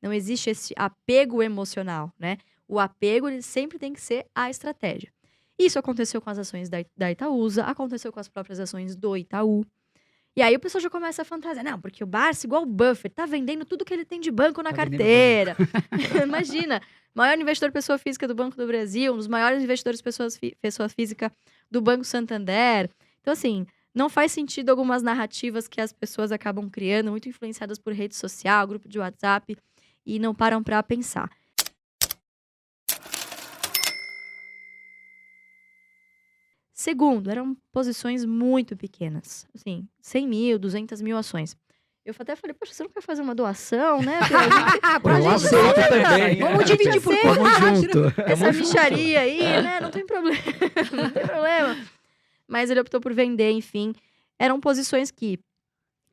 Não existe esse apego emocional, né? O apego, ele sempre tem que ser à estratégia. Isso aconteceu com as ações da Itaúsa, aconteceu com as próprias ações do Itaú. E aí o pessoal já começa a fantasiar. Não, porque o Barsi, igual o Buffett, tá vendendo tudo que ele tem de banco na carteira. Imagina, maior investidor pessoa física do Banco do Brasil, um dos maiores investidores pessoa física do Banco Santander. Então, assim, não faz sentido algumas narrativas que as pessoas acabam criando, muito influenciadas por rede social, grupo de WhatsApp, e não param pra pensar. Segundo, eram posições muito pequenas. Assim, 100 mil, 200 mil ações. Eu até falei, poxa, você não quer fazer uma doação, né? Eu aceito também. Vamos dividir por Tamo junto. Essa micharia aí, né? Não tem problema. Não tem problema. Mas ele optou por vender, enfim. Eram posições que,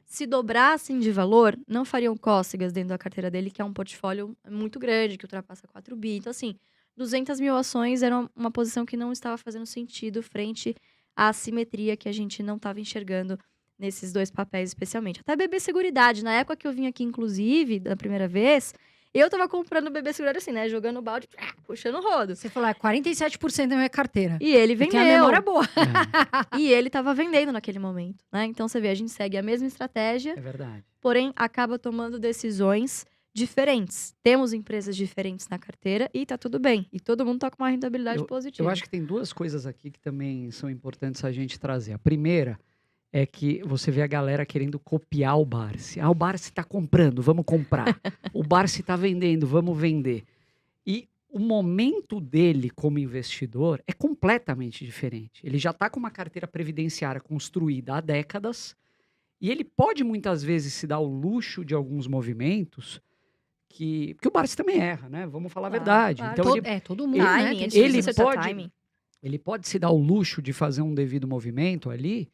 se dobrassem de valor, não fariam cócegas dentro da carteira dele, que é um portfólio muito grande, que ultrapassa 4 bi. Então, assim, 200 mil ações era uma posição que não estava fazendo sentido frente à assimetria que a gente não estava enxergando nesses dois papéis, especialmente. Até BB Seguridade. Na época que eu vim aqui, inclusive, da primeira vez, eu tava comprando BB Seguridade assim, né? Jogando o balde, puxando o rodo. Você falou, 47% da minha carteira. E ele vendeu. Tem a memória boa. E ele tava vendendo naquele momento, né? Então, você vê, a gente segue a mesma estratégia. É verdade. Porém, acaba tomando decisões diferentes. Temos empresas diferentes na carteira e tá tudo bem. E todo mundo tá com uma rentabilidade positiva. Eu acho que tem duas coisas aqui que também são importantes a gente trazer. A primeira é que você vê a galera querendo copiar o Barsi. O Barsi tá comprando, vamos comprar. O Barsi tá vendendo, vamos vender. E o momento dele como investidor é completamente diferente. Ele já tá com uma carteira previdenciária construída há décadas e ele pode muitas vezes se dar o luxo de alguns movimentos porque o Barsi também erra, né? Vamos falar a verdade. Claro. Então Todo mundo, Timing, né? é difícil ele acertar pode- timing. ele pode se dar o luxo de fazer um devido movimento ali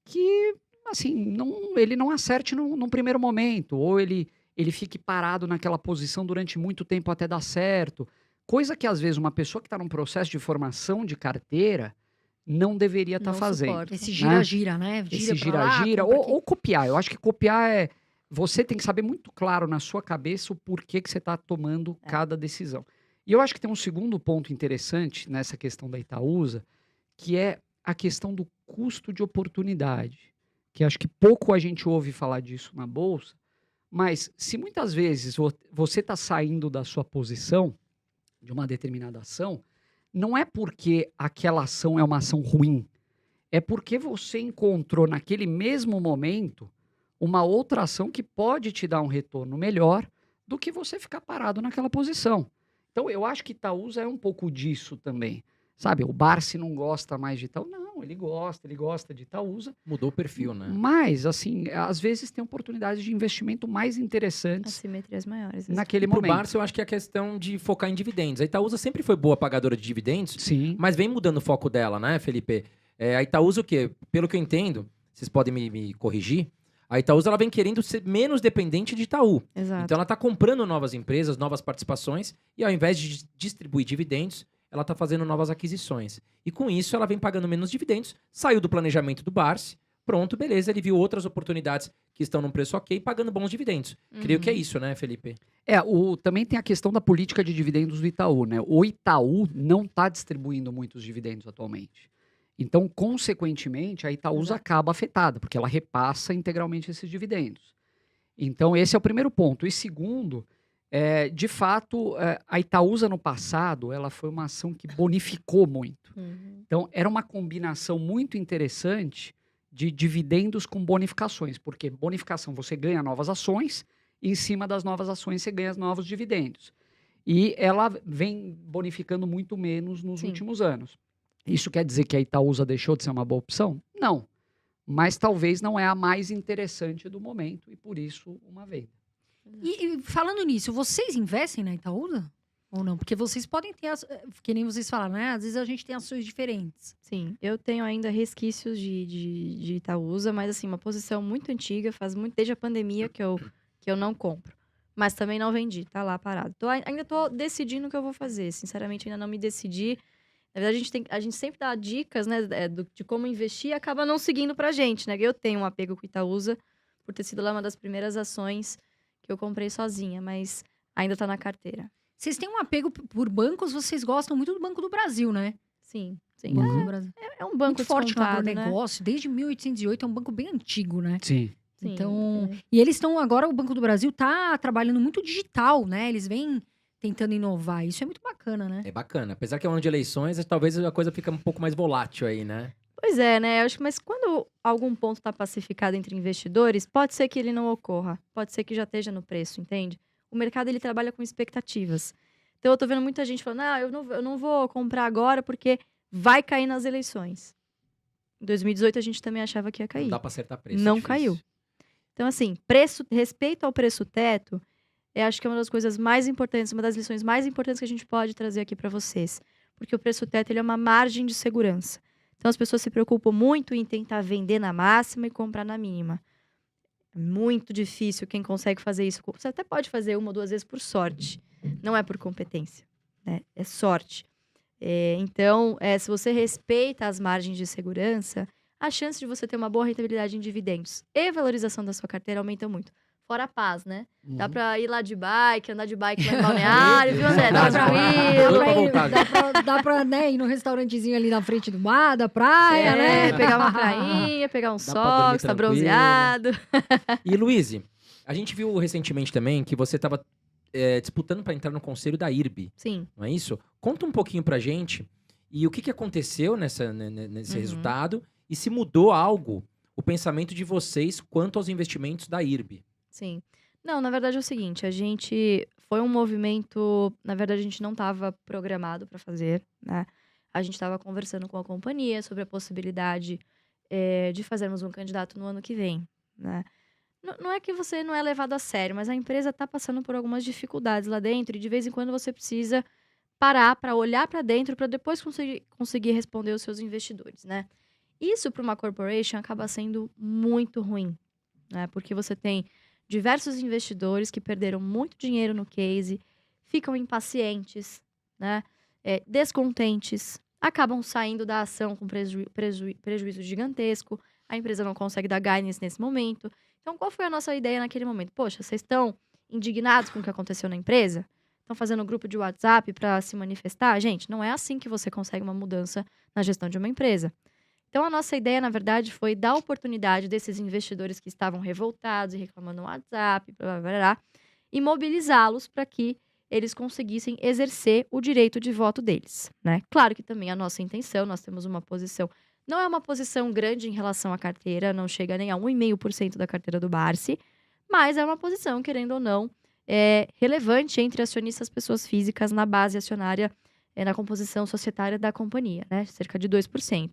que, assim, ele não acerte num primeiro momento, ou ele fique parado naquela posição durante muito tempo até dar certo. Coisa que, às vezes, uma pessoa que está num processo de formação de carteira não deveria estar Não fazendo. suporta. Esse gira-gira, né? Esse pra lá, gira-gira, compra aqui. ou copiar. Eu acho que copiar é... Você tem que saber muito claro na sua cabeça o porquê que você está tomando cada decisão. E eu acho que tem um segundo ponto interessante nessa questão da Itaúsa, que é a questão do custo de oportunidade. Que acho que pouco a gente ouve falar disso na Bolsa, mas se muitas vezes você está saindo da sua posição, de uma determinada ação, não é porque aquela ação é uma ação ruim, é porque você encontrou naquele mesmo momento uma outra ação que pode te dar um retorno melhor do que você ficar parado naquela posição. Então, eu acho que Itaúsa é um pouco disso também. Sabe, o Barsi não gosta mais de Itaú. Não, ele gosta de Itaúsa. Mudou o perfil, né? Mas, assim, às vezes tem oportunidades de investimento mais interessantes Assimetrias maiores. naquele Pro momento. Barsi, eu acho que é a questão de focar em dividendos. A Itaúsa sempre foi boa pagadora de dividendos, Sim. mas vem mudando o foco dela, né, Felipe? A Itaúsa, o quê? Pelo que eu entendo, vocês podem me corrigir, a Itaúsa ela vem querendo ser menos dependente de Itaú. Exato. Então ela está comprando novas empresas, novas participações, e ao invés de distribuir dividendos, ela está fazendo novas aquisições. E com isso ela vem pagando menos dividendos, saiu do planejamento do Barsi, pronto, beleza, ele viu outras oportunidades que estão num preço ok, pagando bons dividendos. Creio que é isso, né, Felipe? Também tem a questão da política de dividendos do Itaú, né? O Itaú não está distribuindo muitos dividendos atualmente. Então, consequentemente, a Itaúsa acaba afetada, porque ela repassa integralmente esses dividendos. Então, esse é o primeiro ponto. E segundo, de fato, a Itaúsa no passado, ela foi uma ação que bonificou muito. Então, era uma combinação muito interessante de dividendos com bonificações, porque bonificação você ganha novas ações, e em cima das novas ações você ganha novos dividendos. E ela vem bonificando muito menos nos últimos anos. Isso quer dizer que a Itaúsa deixou de ser uma boa opção? Não. Mas talvez não é a mais interessante do momento e por isso uma venda. E falando nisso, vocês investem na Itaúsa? Ou não? Porque vocês podem ter, que nem vocês falaram, né? Às vezes a gente tem ações diferentes. Sim, eu tenho ainda resquícios de Itaúsa, mas assim, uma posição muito antiga, faz muito desde a pandemia que eu não compro. Mas também não vendi, tá lá parado. Ainda tô decidindo o que eu vou fazer, sinceramente ainda não me decidi. Na verdade, a gente sempre dá dicas, né, de como investir e acaba não seguindo pra gente, né? Eu tenho um apego com Itaúsa, por ter sido lá uma das primeiras ações que eu comprei sozinha, mas Ainda tá na carteira. Vocês têm um apego por bancos, vocês gostam muito do Banco do Brasil, né? Sim, sim. O Banco do Brasil. É um banco Muito forte no descontado, né? agronegócio, desde 1808, é um banco bem antigo, né? Sim. Sim, Então, e eles estão agora, o Banco do Brasil tá trabalhando muito digital, né? Eles vêm tentando inovar. Isso é muito bacana, né? É bacana. Apesar que é um ano de eleições, talvez a coisa fica um pouco mais volátil aí, né? Pois é, né? Eu acho que, mas quando algum ponto está pacificado entre investidores, pode ser que ele não ocorra. Pode ser que já esteja no preço, entende? O mercado, ele trabalha com expectativas. Então, eu tô vendo muita gente falando, eu não vou comprar agora porque vai cair nas eleições. Em 2018, a gente também achava que ia cair. Não dá pra acertar preço. Não é difícil. caiu. Então, assim, respeito ao preço teto, eu acho que é uma das coisas mais importantes, uma das lições mais importantes que a gente pode trazer aqui para vocês. Porque o preço teto, ele é uma margem de segurança. Então, as pessoas se preocupam muito em tentar vender na máxima e comprar na mínima. É muito difícil quem consegue fazer isso. Você até pode fazer 1 ou 2 vezes por sorte. Não é por competência, né? É sorte. Então, se você respeita as margens de segurança, a chance de você ter uma boa rentabilidade em dividendos e valorização da sua carteira aumenta muito. Fora a paz, né? Dá pra ir lá de bike, andar de bike lá em Balneário, viu, André? Tá tranquilo. Dá pra né, ir no restaurantezinho ali na frente do mar, da praia, né? Pegar uma prainha, pegar um Dá pra sol, dormir tá tranquilo. bronzeado. E, Luíse, a gente viu recentemente também que você estava disputando para entrar no conselho da IRB, Sim. não é isso? Conta um pouquinho pra gente e o que aconteceu nesse resultado e se mudou algo, o pensamento de vocês quanto aos investimentos da IRB. Sim. Não, na verdade é o seguinte, foi um movimento, na verdade a gente não estava programado para fazer, né? A gente estava conversando com a companhia sobre a possibilidade de fazermos um candidato no ano que vem, né? Não é que você não é levado a sério, mas a empresa está passando por algumas dificuldades lá dentro e de vez em quando você precisa parar para olhar para dentro para depois conseguir responder os seus investidores, né? Isso para uma corporation acaba sendo muito ruim, né? Porque você tem diversos investidores que perderam muito dinheiro no case, ficam impacientes, né? Descontentes, acabam saindo da ação com prejuízo gigantesco, a empresa não consegue dar guidance nesse momento. Então, qual foi a nossa ideia naquele momento? Poxa, vocês estão indignados com o que aconteceu na empresa? Estão fazendo um grupo de WhatsApp para se manifestar? Gente, não é assim que você consegue uma mudança na gestão de uma empresa. Então, a nossa ideia, na verdade, foi dar a oportunidade desses investidores que estavam revoltados e reclamando no WhatsApp, blá, blá, blá, blá, e mobilizá-los para que eles conseguissem exercer o direito de voto deles, né? Claro que também a nossa intenção, nós temos uma posição, não é uma posição grande em relação à carteira, não chega nem a 1,5% da carteira do Barsi, mas é uma posição, querendo ou não, relevante entre acionistas pessoas físicas na base acionária, na composição societária da companhia, né? Cerca de 2%.